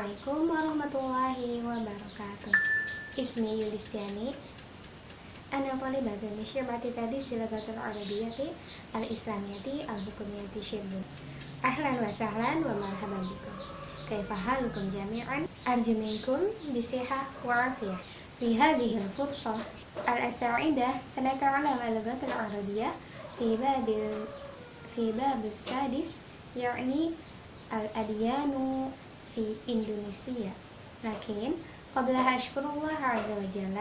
Assalamualaikum warahmatullahi wabarakatuh. Ismi Yulistiani. Ana talibatan min syu'bati tadris fil lughatil arabiyyati al-islamiyati al-hukumiyati Syibun. Ahlan wa sahlan wa marhaban bikum. Kaifa halukum jami'an? Arju minkum bisihah wa afiyah. Fi hadhihi al-fursah al-sa'idah sanata'allam al-lughatil arabiyyah fi babil sadis, yakni al-adyanu في إندونيسيا. لكن قبلها أشكر الله عز وجل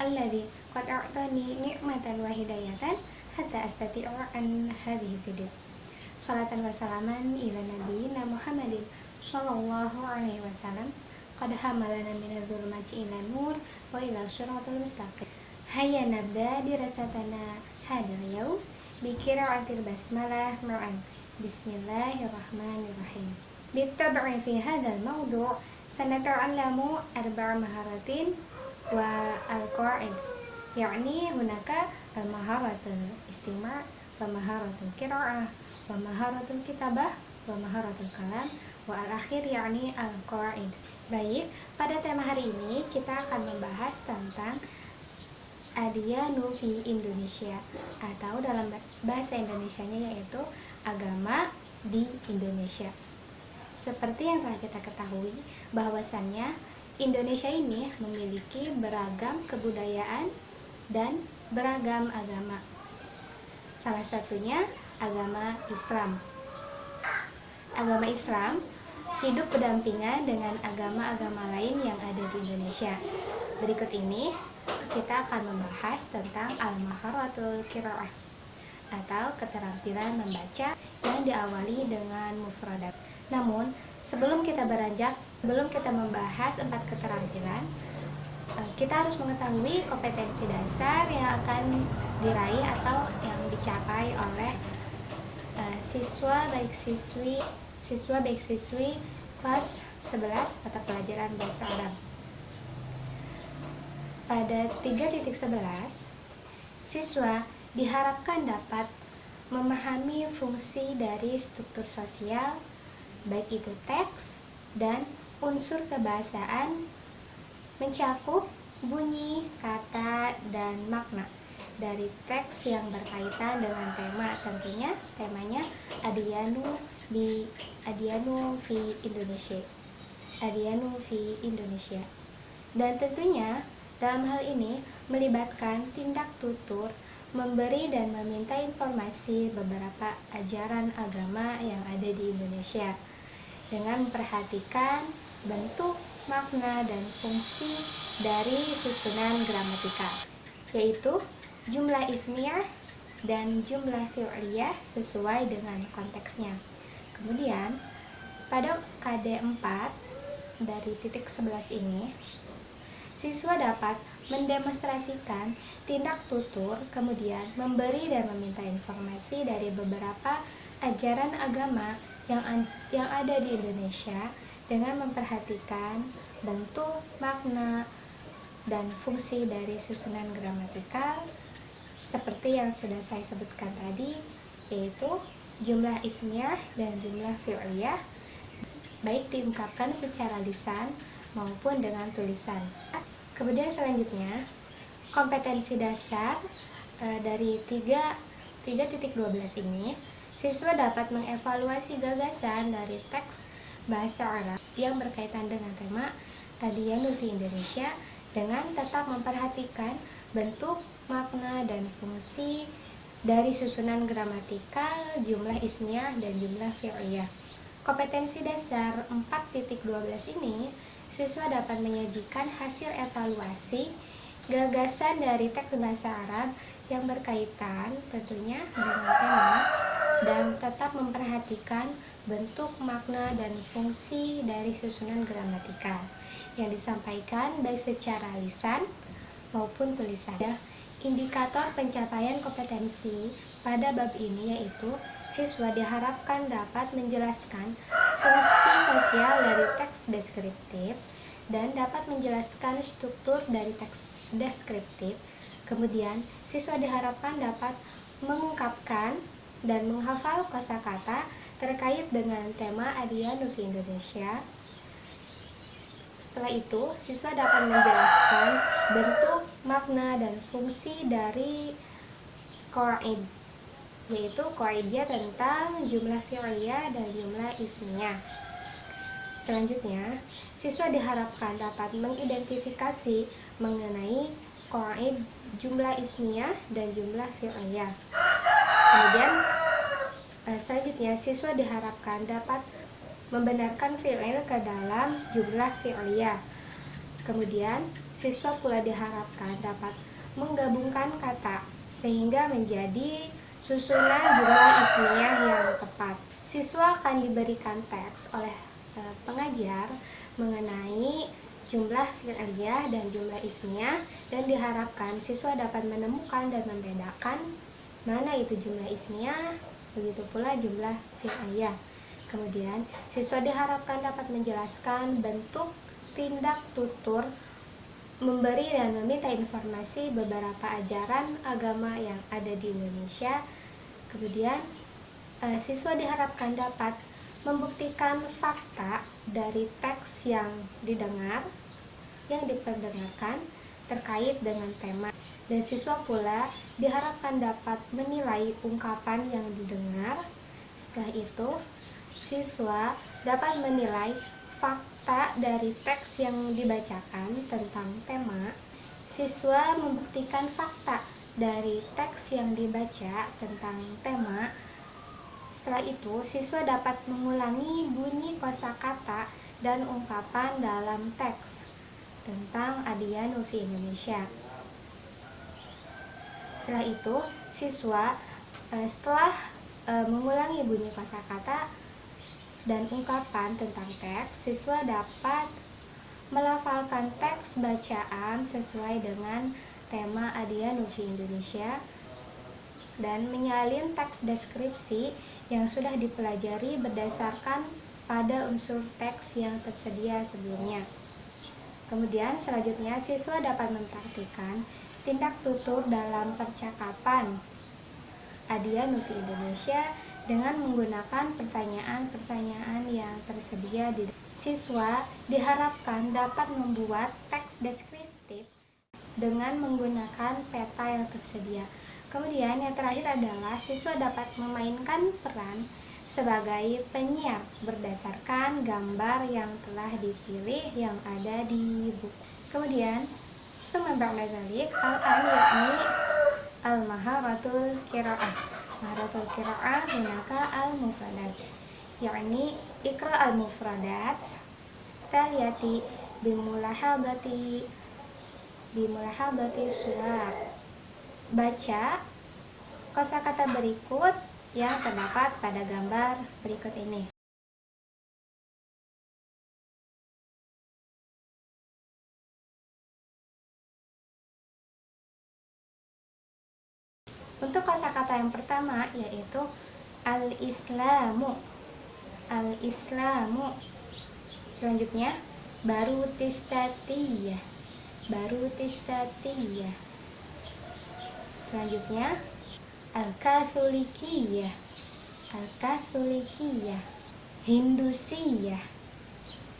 الذي قد أعطاني نعمة وهداية حتى أستطيع أن هذه الفيديو. صلاة وسلاما إلى نبينا محمد صلى الله عليه وسلم قد حملنا من الظلمات إلى النور وإلى الصراط المستقيم. هيا نبدأ دراستنا هذا اليوم بقراءة البسملة معا. بسم الله الرحمن الرحيم. بالطبع في هذا الموضوع سنتعلم 4 مهارات والقواعد، يعني هناك مهارة الاستماع ومهارة القراءة ومهارة الكتابة ومهارة الكلام والأخير يعني القواعد. Baik, pada tema hari ini kita akan membahas tentang adyanu fi Indonesia, atau dalam bahasa Indonesianya yaitu agama di Indonesia. Seperti yang telah kita ketahui, bahwasannya Indonesia ini memiliki beragam kebudayaan dan beragam agama. Salah satunya agama Islam. Agama Islam hidup berdampingan dengan agama-agama lain yang ada di Indonesia. Berikut ini kita akan membahas tentang al-maharatul qiraah, atau keterampilan membaca yang diawali dengan mufradat. Namun, sebelum kita membahas 4 keterampilan, kita harus mengetahui kompetensi dasar yang akan diraih atau yang dicapai oleh siswa baik siswi kelas 11 mata pelajaran bahasa Arab. Pada 3.11, siswa diharapkan dapat memahami fungsi dari struktur sosial, baik itu teks dan unsur kebahasaan, mencakup bunyi, kata, dan makna dari teks yang berkaitan dengan tema. Tentunya temanya adyanu fi Indonesia. Adyanu fi Indonesia. Dan tentunya dalam hal ini melibatkan tindak tutur memberi dan meminta informasi beberapa ajaran agama yang ada di Indonesia dengan memperhatikan bentuk, makna, dan fungsi dari susunan gramatikal, yaitu jumlah ismiyah dan jumlah fi'liyah sesuai dengan konteksnya. Kemudian pada KD 4 dari titik 11 ini, siswa dapat mendemonstrasikan tindak tutur, kemudian memberi dan meminta informasi dari beberapa ajaran agama yang ada di Indonesia dengan memperhatikan bentuk, makna, dan fungsi dari susunan gramatikal seperti yang sudah saya sebutkan tadi, yaitu jumlah ismiyah dan jumlah fi'liyah, baik diungkapkan secara lisan maupun dengan tulisan. Kemudian selanjutnya, kompetensi dasar dari 3.12 ini, siswa dapat mengevaluasi gagasan dari teks bahasa Arab yang berkaitan dengan tema adyanu fi Indonesia dengan tetap memperhatikan bentuk, makna, dan fungsi dari susunan gramatikal, jumlah ismiyah, dan jumlah fi'liyah. Kompetensi dasar 4.12 ini, siswa dapat menyajikan hasil evaluasi gagasan dari teks bahasa Arab yang berkaitan tentunya dengan tema dan tetap memperhatikan bentuk, makna, dan fungsi dari susunan gramatikal yang disampaikan baik secara lisan maupun tulisan. Indikator pencapaian kompetensi pada bab ini yaitu siswa diharapkan dapat menjelaskan fungsi sosial dari teks deskriptif dan dapat menjelaskan struktur dari teks deskriptif. Kemudian, siswa diharapkan dapat mengungkapkan dan menghafal kosakata terkait dengan tema adyanu fi Indonesia. Setelah itu, siswa dapat menjelaskan bentuk, makna, dan fungsi dari qawaid, yaitu qaidiyah tentang jumlah fi'liyah dan jumlah ismiyah. Selanjutnya, siswa diharapkan dapat mengidentifikasi mengenai qawaid jumlah ismiyah dan jumlah fi'liyah. Kemudian, selanjutnya siswa diharapkan dapat membenarkan fi'il ke dalam jumlah fi'liyah. Kemudian, siswa pula diharapkan dapat menggabungkan kata sehingga menjadi susunan jumlah ismiyah yang tepat. Siswa akan diberikan teks oleh pengajar mengenai jumlah fi'liyah dan jumlah ismiyah, dan diharapkan siswa dapat menemukan dan membedakan mana itu jumlah ismiyah, begitu pula jumlah fi'liyah. Kemudian, siswa diharapkan dapat menjelaskan bentuk, tindak, tutur, memberi dan meminta informasi beberapa ajaran agama yang ada di Indonesia. Kemudian, siswa diharapkan dapat membuktikan fakta dari teks yang didengar, yang diperdengarkan terkait dengan tema. Dan siswa pula diharapkan dapat menilai ungkapan yang didengar. Setelah itu, siswa dapat menilai fakta dari teks yang dibacakan tentang tema. Siswa membuktikan fakta dari teks yang dibaca tentang tema. Setelah itu, siswa dapat mengulangi bunyi kosakata dan ungkapan dalam teks tentang Adian Ufi Indonesia. Setelah itu, siswa setelah mengulangi bunyi kosakata dan ungkapan tentang teks, siswa dapat melafalkan teks bacaan sesuai dengan tema Adian Ufi Indonesia dan menyalin teks deskripsi yang sudah dipelajari berdasarkan pada unsur teks yang tersedia sebelumnya. Kemudian selanjutnya siswa dapat mempraktikkan tindak tutur dalam percakapan Adian Ufi Indonesia dengan menggunakan pertanyaan-pertanyaan yang tersedia di siswa diharapkan dapat membuat teks deskriptif dengan menggunakan peta yang tersedia. Kemudian yang terakhir adalah siswa dapat memainkan peran sebagai penyiar berdasarkan gambar yang telah dipilih yang ada di buku. Kemudian, ba'da dzalik al-an yakni al-maharatul qiraah. Maharatul qiraah hunaka al-mufradat, yakni ikra al-mufradat taliyati bimulahabati suwar. Baca kosakata berikut yang terdapat pada gambar berikut ini. Untuk kosakata yang pertama yaitu al-islamu. Al-islamu. Selanjutnya barutistatiyah. Barutistatiyah. Selanjutnya al-katholikiyah. Al-katholikiyah. Hindusiyah.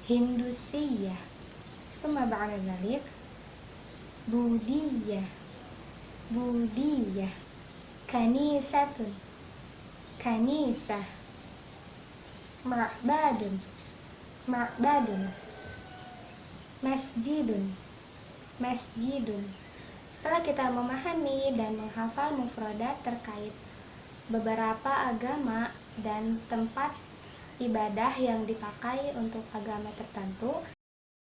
Hindusiyah. Summa ba'da dzalik budiyah. Budiyah. Kanisatun. Kanisah. Ma'badun. Ma'badun. Masjidun. Masjidun. Setelah kita memahami dan menghafal mufradat terkait beberapa agama dan tempat ibadah yang dipakai untuk agama tertentu,